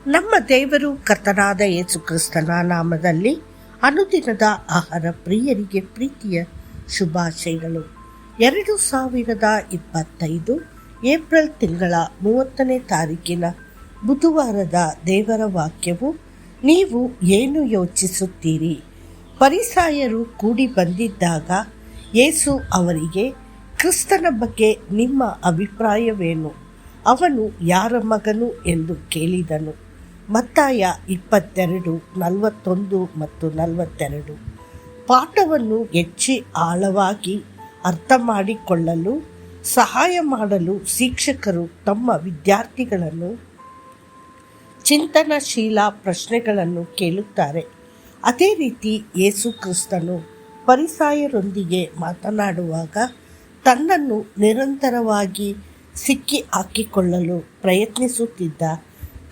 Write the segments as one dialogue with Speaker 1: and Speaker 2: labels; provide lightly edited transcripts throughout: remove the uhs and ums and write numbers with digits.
Speaker 1: ನಮ್ಮ ದೇವರು ಕರ್ತನಾದ ಯೇಸು ಕ್ರಿಸ್ತನ ನಾಮದಲ್ಲಿ ಅನುದಿನದ ಆಹಾರ ಪ್ರಿಯರಿಗೆ ಪ್ರೀತಿಯ ಶುಭಾಶಯಗಳು. 2025 ಏಪ್ರಿಲ್ ತಿಂಗಳ 30ನೇ ತಾರೀಕಿನ ಬುಧವಾರದ ದೇವರ ವಾಕ್ಯವು, ನೀವು ಏನು ಯೋಚಿಸುತ್ತೀರಿ? ಫರಿಸಾಯರು ಕೂಡಿ ಬಂದಿದ್ದಾಗ ಯೇಸು ಅವರಿಗೆ, ಕ್ರಿಸ್ತನ ಬಗ್ಗೆ ನಿಮ್ಮ ಅಭಿಪ್ರಾಯವೇನು? ಅವನು ಯಾರ ಮಗನು ಎಂದು ಕೇಳಿದನು. ಮತ್ತಾಯ 22:41 ಮತ್ತು 42. ಪಾಠವನ್ನು ಹೆಚ್ಚು ಆಳವಾಗಿ ಅರ್ಥ ಮಾಡಿಕೊಳ್ಳಲು ಸಹಾಯ ಮಾಡಲು ಶಿಕ್ಷಕರು ತಮ್ಮ ವಿದ್ಯಾರ್ಥಿಗಳನ್ನು ಚಿಂತನಶೀಲ ಪ್ರಶ್ನೆಗಳನ್ನು ಕೇಳುತ್ತಾರೆ. ಅದೇ ರೀತಿ ಯೇಸು ಕ್ರಿಸ್ತನು ಫರಿಸಾಯರೊಂದಿಗೆ ಮಾತನಾಡುವಾಗ ತನ್ನನ್ನು ನಿರಂತರವಾಗಿ ಸಿಕ್ಕಿ ಹಾಕಿಕೊಳ್ಳಲು ಪ್ರಯತ್ನಿಸುತ್ತಿದ್ದ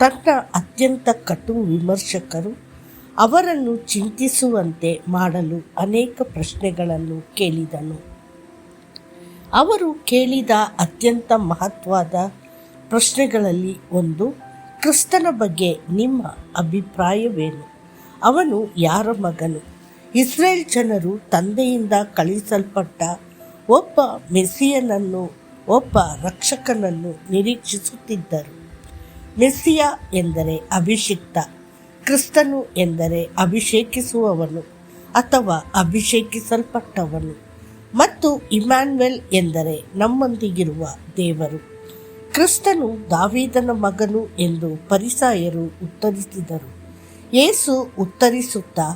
Speaker 1: ತನ್ನ ಅತ್ಯಂತ ಕಟು ವಿಮರ್ಶಕರು ಅವರನ್ನು ಚಿಂತಿಸುವಂತೆ ಮಾಡಲು ಅನೇಕ ಪ್ರಶ್ನೆಗಳನ್ನು ಕೇಳಿದನು. ಅವರು ಕೇಳಿದ ಅತ್ಯಂತ ಮಹತ್ವದ ಪ್ರಶ್ನೆಗಳಲ್ಲಿ ಒಂದು, ಕ್ರಿಸ್ತನ ಬಗ್ಗೆ ನಿಮ್ಮ ಅಭಿಪ್ರಾಯವೇನು? ಅವನು ಯಾರ ಮಗನು? ಇಸ್ರೇಲ್ ಜನರು ತಂದೆಯಿಂದ ಕಳುಹಿಸಲ್ಪಟ್ಟ ಒಬ್ಬ ಮೆಸ್ಸಿಯನನ್ನು, ಒಬ್ಬ ರಕ್ಷಕನನ್ನು ನಿರೀಕ್ಷಿಸುತ್ತಿದ್ದರು. ಮೆಸ್ಸಿಯ ಎಂದರೆ ಅಭಿಷಿಕ್ತ, ಕ್ರಿಸ್ತನು ಎಂದರೆ ಅಭಿಷೇಕಿಸುವವನು ಅಥವಾ ಅಭಿಷೇಕಿಸಲ್ಪಟ್ಟವನು, ಮತ್ತು ಇಮ್ಯಾನ್ಯುಯಲ್ ಎಂದರೆ ನಮ್ಮೊಂದಿಗಿರುವ ದೇವರು. ಕ್ರಿಸ್ತನು ದಾವೀದನ ಮಗನು ಎಂದು ಫರಿಸಾಯರು ಉತ್ತರಿಸಿದರು. ಯೇಸು ಉತ್ತರಿಸುತ್ತಾ,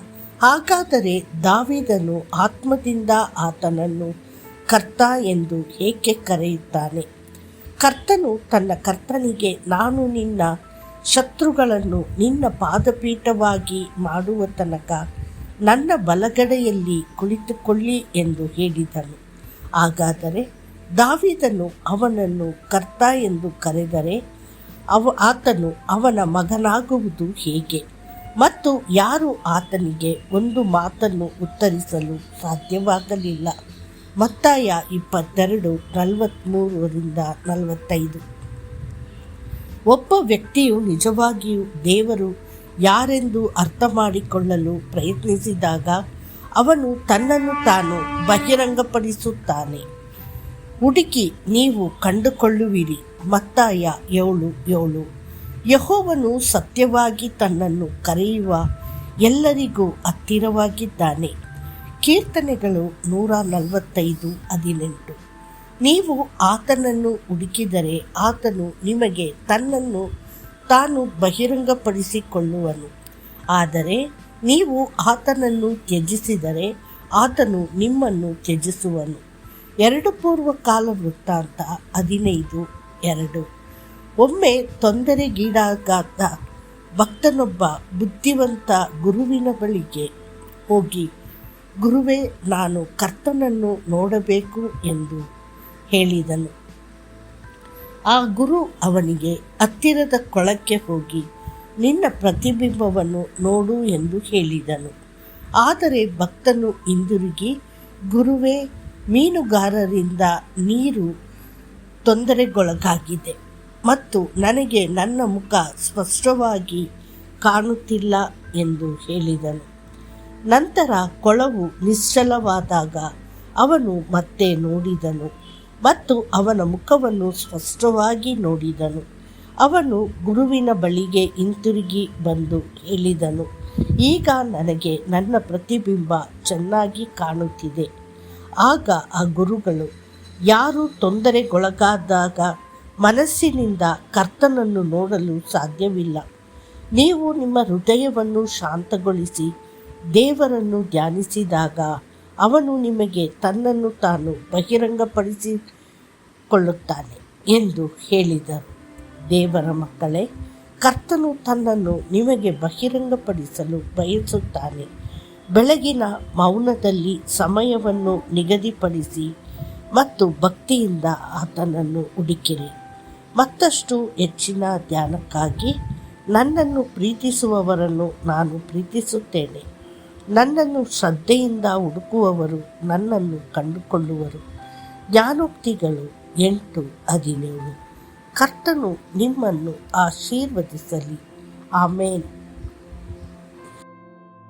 Speaker 1: ಹಾಗಾದರೆ ದಾವೀದನು ಆತ್ಮದಿಂದ ಆತನನ್ನು ಕರ್ತ ಎಂದು ಏಕೆ ಕರೆಯುತ್ತಾನೆ? ಕರ್ತನು ತನ್ನ ಕರ್ತನಿಗೆ, ನಾನು ನಿನ್ನ ಶತ್ರುಗಳನ್ನು ನಿನ್ನ ಪಾದಪೀಠವಾಗಿ ಮಾಡುವ ತನಕ ನನ್ನ ಬಲಗಡೆಯಲ್ಲಿ ಕುಳಿತುಕೊಳ್ಳಿ ಎಂದು ಹೇಳಿದನು. ಹಾಗಾದರೆ ದಾವೀದನು ಅವನನ್ನು ಕರ್ತ ಎಂದು ಕರೆದರೆ ಆತನು ಅವನ ಮಗನಾಗುವುದು ಹೇಗೆ? ಮತ್ತು ಯಾರು ಆತನಿಗೆ ಒಂದು ಮಾತನ್ನು ಉತ್ತರಿಸಲು ಸಾಧ್ಯವಾಗಲಿಲ್ಲ. ಮತ್ತಾಯ 22:43-45. ಒಬ್ಬ ವ್ಯಕ್ತಿಯು ನಿಜವಾಗಿಯೂ ದೇವರು ಯಾರೆಂದು ಅರ್ಥ ಮಾಡಿಕೊಳ್ಳಲು ಪ್ರಯತ್ನಿಸಿದಾಗ ಅವನು ತನ್ನನ್ನು ತಾನು ಬಹಿರಂಗಪಡಿಸುತ್ತಾನೆ. ಹುಡುಕಿ ನೀವು ಕಂಡುಕೊಳ್ಳುವಿರಿ. ಮತ್ತಾಯ 7:7. ಯೆಹೋವನು ಸತ್ಯವಾಗಿ ತನ್ನನ್ನು ಕರೆಯುವ ಎಲ್ಲರಿಗೂ ಹತ್ತಿರವಾಗಿದ್ದಾನೆ. ಕೀರ್ತನೆಗಳು 145:18. ನೀವು ಆತನನ್ನು ಹುಡುಕಿದರೆ ಆತನು ನಿಮಗೆ ತನ್ನನ್ನು ತಾನು ಬಹಿರಂಗಪಡಿಸಿಕೊಳ್ಳುವನು. ಆದರೆ ನೀವು ಆತನನ್ನು ತ್ಯಜಿಸಿದರೆ ಆತನು ನಿಮ್ಮನ್ನು ತ್ಯಜಿಸುವನು. 2 ಪೂರ್ವಕಾಲ ವೃತ್ತಾಂತ 15:2. ಒಮ್ಮೆ ತೊಂದರೆಗೀಡಾದ ಭಕ್ತನೊಬ್ಬ ಬುದ್ಧಿವಂತ ಗುರುವಿನ ಬಳಿಗೆ ಹೋಗಿ, ಗುರುವೇ, ನಾನು ಕರ್ತನನ್ನು ನೋಡಬೇಕು ಎಂದು ಹೇಳಿದನು. ಆ ಗುರು ಅವನಿಗೆ, ಹತ್ತಿರದ ಕೊಳಕ್ಕೆ ಹೋಗಿ ನಿನ್ನ ಪ್ರತಿಬಿಂಬವನ್ನು ನೋಡು ಎಂದು ಹೇಳಿದನು. ಆದರೆ ಭಕ್ತನು ಹಿಂದಿರುಗಿ, ಗುರುವೇ, ಮೀನುಗಾರರಿಂದ ನೀರು ತೊಂದರೆಗೊಳಗಾಗಿದೆ ಮತ್ತು ನನಗೆ ನನ್ನ ಮುಖ ಸ್ಪಷ್ಟವಾಗಿ ಕಾಣುತ್ತಿಲ್ಲ ಎಂದು ಹೇಳಿದನು. ನಂತರ ಕೊಳವು ನಿಶ್ಚಲವಾದಾಗ ಅವನು ಮತ್ತೆ ನೋಡಿದನು ಮತ್ತು ಅವನ ಮುಖವನ್ನು ಸ್ಪಷ್ಟವಾಗಿ ನೋಡಿದನು. ಅವನು ಗುರುವಿನ ಬಳಿಗೆ ಹಿಂತಿರುಗಿ ಬಂದು ಹೇಳಿದನು, ಈಗ ನನಗೆ ನನ್ನ ಪ್ರತಿಬಿಂಬ ಚೆನ್ನಾಗಿ ಕಾಣುತ್ತಿದೆ. ಆಗ ಆ ಗುರುಗಳು, ಯಾರು ತೊಂದರೆಗೊಳಗಾದಾಗ ಮನಸ್ಸಿನಿಂದ ಕರ್ತನನ್ನು ನೋಡಲು ಸಾಧ್ಯವಿಲ್ಲ. ನೀವು ನಿಮ್ಮ ಹೃದಯವನ್ನು ಶಾಂತಗೊಳಿಸಿ ದೇವರನ್ನು ಧ್ಯಾನಿಸಿದಾಗ ಅವನು ನಿಮಗೆ ತನ್ನನ್ನು ತಾನು ಬಹಿರಂಗಪಡಿಸಿಕೊಳ್ಳುತ್ತಾನೆ ಎಂದು ಹೇಳಿದರು. ದೇವರ ಮಕ್ಕಳೇ, ಕರ್ತನು ತನ್ನನ್ನು ನಿಮಗೆ ಬಹಿರಂಗಪಡಿಸಲು ಬಯಸುತ್ತಾನೆ. ಬೆಳಗಿನ ಮೌನದಲ್ಲಿ ಸಮಯವನ್ನು ನಿಗದಿಪಡಿಸಿ ಮತ್ತು ಭಕ್ತಿಯಿಂದ ಆತನನ್ನು ಹುಡುಕಿರಿ. ಮತ್ತಷ್ಟು ಹೆಚ್ಚಿನ ಧ್ಯಾನಕ್ಕಾಗಿ ನನ್ನನ್ನು ಪ್ರೀತಿಸುವವರನ್ನು ನಾನು ಪ್ರೀತಿಸುತ್ತೇನೆ. ನನ್ನನ್ನು ಶ್ರದ್ಧೆಯಿಂದ ಹುಡುಕುವವರು ನನ್ನನ್ನು ಕಂಡುಕೊಳ್ಳುವರು. ಜ್ಞಾನೋಕ್ತಿಗಳು 8:17. ಕರ್ತನು ನಿಮ್ಮನ್ನು ಆಶೀರ್ವದಿಸಲಿ. ಆಮೇನ್.